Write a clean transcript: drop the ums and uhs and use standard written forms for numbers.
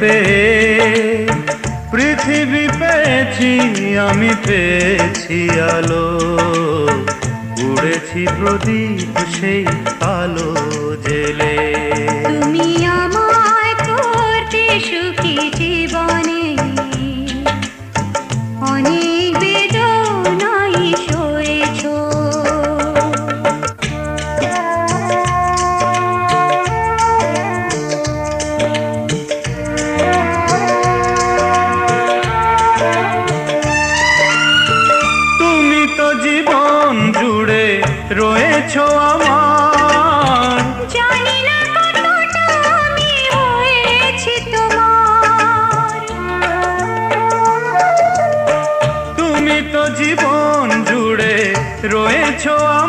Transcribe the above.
পেয়ে পৃথিবী পেয়েছি, আমি পেয়েছি আলো। উড়েছি প্রদীপ সেই আলো জেলে। তুমি আমায় করতে সুখী জীবনে, অনেক বেদনাই সয়েছো। তুমি তো জীবন জুড়ে রয়েছো আমার, জানি না কতটা আমি হয়েছি তোমার। তুমি তো জীবন জুড়ে রয়েছো আমার।